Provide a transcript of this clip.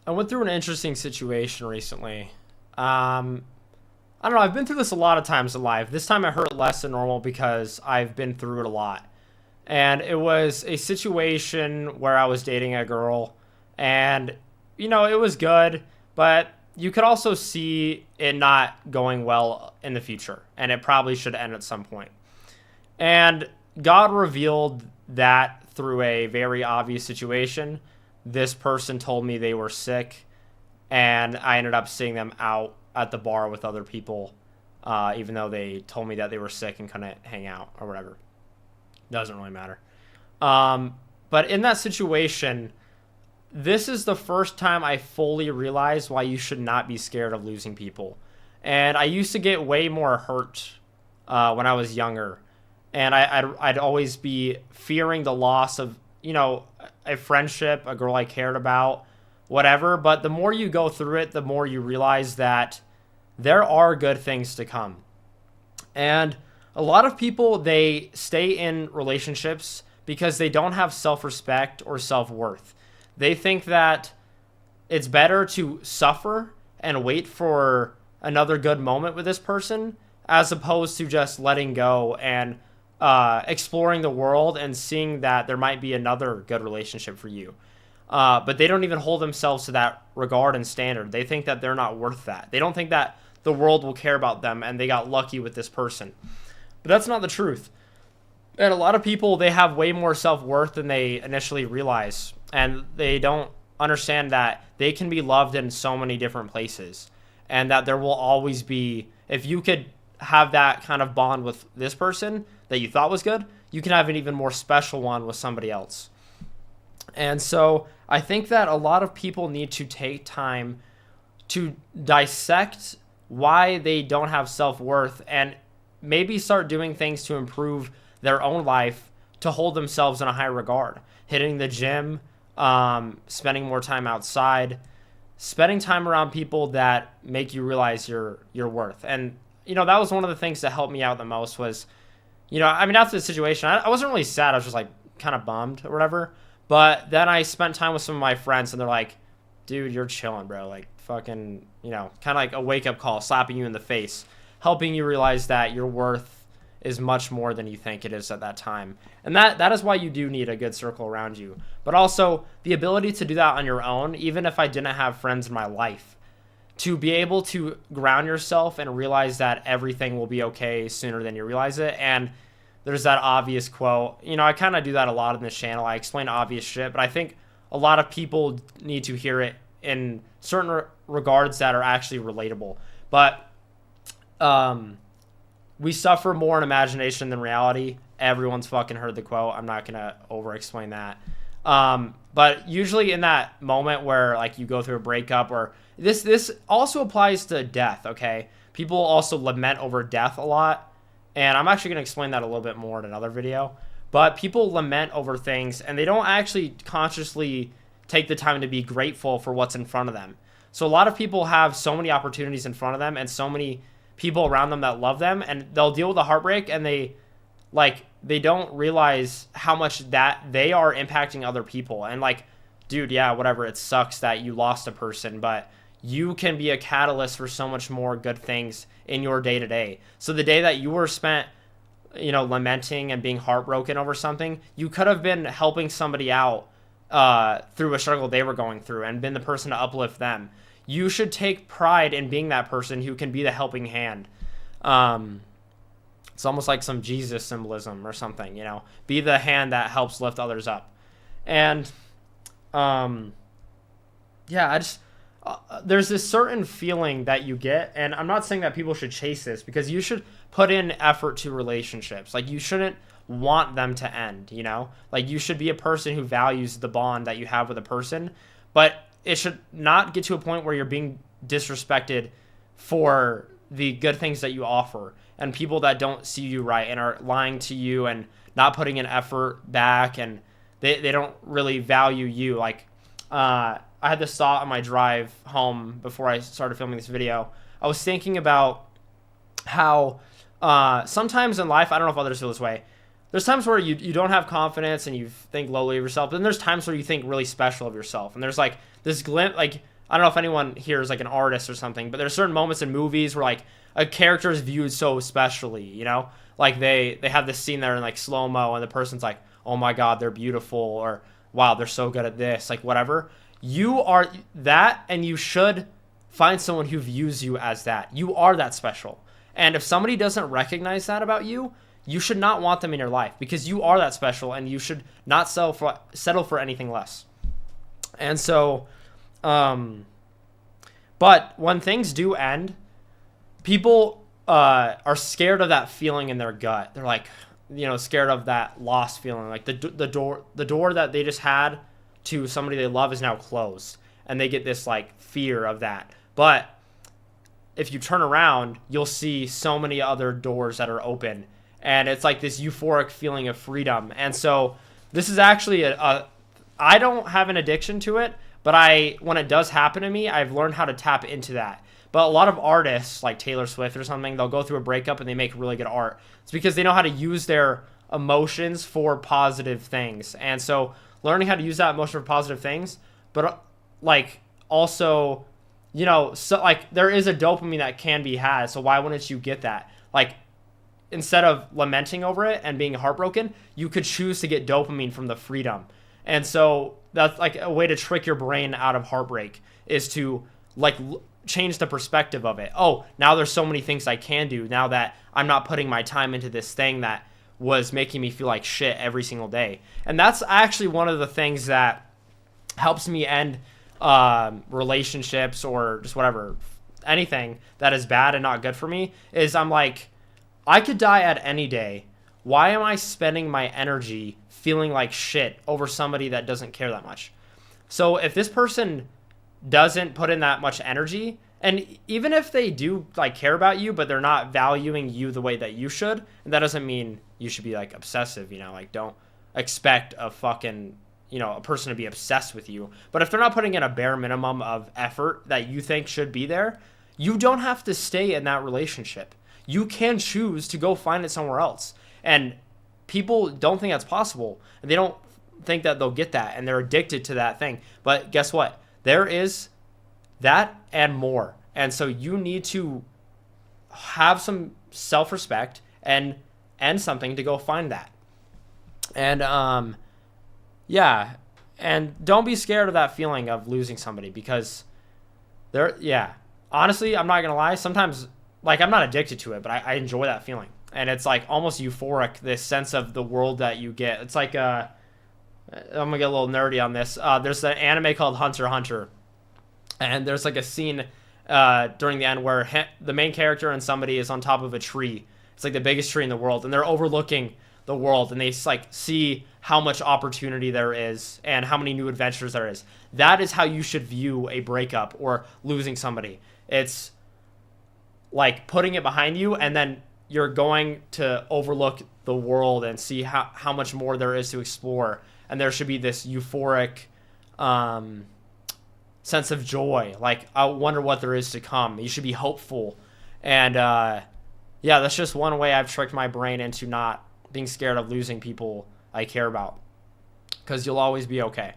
I went through an interesting situation recently. I don't know. I've been through this a lot of times in life. This time it hurt less than normal because I've been through it a lot. And it was a situation where I was dating a girl, and it was good, but you could also see it not going well in the future, and it probably should end at some point. And God revealed that through a very obvious situation. This person told me they were sick, and I ended up seeing them out at the bar with other people, even though they told me that they were sick and couldn't hang out or whatever. Doesn't really matter. But in that situation, this is the first time I fully realized why you should not be scared of losing people. And I used to get way more hurt when I was younger. And I'd always be fearing the loss of, a friendship, a girl I cared about, whatever. But the more you go through it, the more you realize that there are good things to come. And a lot of people, they stay in relationships because they don't have self-respect or self-worth. They think that it's better to suffer and wait for another good moment with this person as opposed to just letting go and exploring the world and seeing that there might be another good relationship for you. But they don't even hold themselves to that regard and standard. They think that they're not worth that. They don't think that the world will care about them and they got lucky with this person. But that's not the truth. And a lot of people, they have way more self-worth than they initially realize. And they don't understand that they can be loved in so many different places. And that there will always be, if you could have that kind of bond with this person that you thought was good, you can have an even more special one with somebody else. And so I think that a lot of people need to take time to dissect why they don't have self-worth and maybe start doing things to improve their own life to hold themselves in a high regard. Hitting the gym, spending more time outside, spending time around people that make you realize your worth. And, that was one of the things that helped me out the most was, after the situation, I wasn't really sad. I was just like kind of bummed or whatever. But then I spent time with some of my friends and they're like, dude, you're chilling, bro. Like fucking, kind of like a wake up call, slapping you in the face, helping you realize that your worth is much more than you think it is at that time. And that is why you do need a good circle around you. But also the ability to do that on your own, even if I didn't have friends in my life, to be able to ground yourself and realize that everything will be okay sooner than you realize it. And there's that obvious quote. I kind of do that a lot in this channel. I explain obvious shit, but I think a lot of people need to hear it in certain regards that are actually relatable. But we suffer more in imagination than reality. Everyone's fucking heard the quote. I'm not going to over-explain that. But usually in that moment where like you go through a breakup or this also applies to death, okay? People also lament over death a lot. And I'm actually going to explain that a little bit more in another video. But people lament over things and they don't actually consciously take the time to be grateful for what's in front of them. So a lot of people have so many opportunities in front of them and so many people around them that love them, and they'll deal with the heartbreak and they don't realize how much that they are impacting other people. And like, dude, yeah, whatever, it sucks that you lost a person, but you can be a catalyst for so much more good things in your day-to-day. So the day that you were spent, lamenting and being heartbroken over something, you could have been helping somebody out through a struggle they were going through and been the person to uplift them. You should take pride in being that person who can be the helping hand. It's almost like some Jesus symbolism or something, be the hand that helps lift others up. And there's this certain feeling that you get, and I'm not saying that people should chase this because you should put in effort to relationships. Like you shouldn't want them to end, like you should be a person who values the bond that you have with a person, but it should not get to a point where you're being disrespected for the good things that you offer, and people that don't see you right and are lying to you and not putting an effort back, and they don't really value you. Like, I had this thought on my drive home before I started filming this video. I was thinking about how sometimes in life, I don't know if others feel this way, there's times where you don't have confidence and you think lowly of yourself, but then there's times where you think really special of yourself. And there's like this glimpse, like I don't know if anyone here is like an artist or something, but there's certain moments in movies where like a character is viewed so specially, like they have this scene there in like slow mo, and the person's like, oh my god, they're beautiful, or wow, they're so good at this, like whatever. You are that, and you should find someone who views you as that. You are that special. And if somebody doesn't recognize that about you, you should not want them in your life, because you are that special, and you should not settle for anything less. And so, but when things do end, people are scared of that feeling in their gut. They're like, scared of that lost feeling. Like the door that they just had to somebody they love is now closed, and they get this like fear of that. But if you turn around, you'll see so many other doors that are open, and it's like this euphoric feeling of freedom. And so this is actually I don't have an addiction to it, but when it does happen to me, I've learned how to tap into that. But a lot of artists, like Taylor Swift or something, they'll go through a breakup and they make really good art. It's because they know how to use their emotions for positive things. And so learning how to use that emotion for positive things, but like also, so like there is a dopamine that can be had. So why wouldn't you get that? Like, instead of lamenting over it and being heartbroken, you could choose to get dopamine from the freedom. And so that's like a way to trick your brain out of heartbreak, is to like change the perspective of it. Oh, now there's so many things I can do now that I'm not putting my time into this thing that was making me feel like shit every single day. And that's actually one of the things that helps me end relationships, or just whatever, anything that is bad and not good for me, is I'm like, I could die at any day. Why am I spending my energy feeling like shit over somebody that doesn't care that much? So if this person doesn't put in that much energy, and even if they do like care about you, but they're not valuing you the way that you should, and that doesn't mean you should be like obsessive, like don't expect a fucking, a person to be obsessed with you. But if they're not putting in a bare minimum of effort that you think should be there, you don't have to stay in that relationship. You can choose to go find it somewhere else. And people don't think that's possible, and they don't think that they'll get that, and they're addicted to that thing. But guess what? There is that and more. And so you need to have some self-respect and something to go find that. And yeah, and don't be scared of that feeling of losing somebody, because honestly, I'm not gonna lie, sometimes, like, I'm not addicted to it, but I enjoy that feeling. And it's like almost euphoric, this sense of the world that you get. It's like I'm gonna get a little nerdy on this. There's an anime called Hunter x Hunter, and there's like a scene during the end where the main character and somebody is on top of a tree. It's like the biggest tree in the world, and they're overlooking the world, and they like see how much opportunity there is and how many new adventures there is. That is how you should view a breakup or losing somebody. It's like putting it behind you, and then you're going to overlook the world and see how much more there is to explore. And there should be this euphoric sense of joy. Like, I wonder what there is to come. You should be hopeful. And that's just one way I've tricked my brain into not being scared of losing people I care about, because you'll always be okay.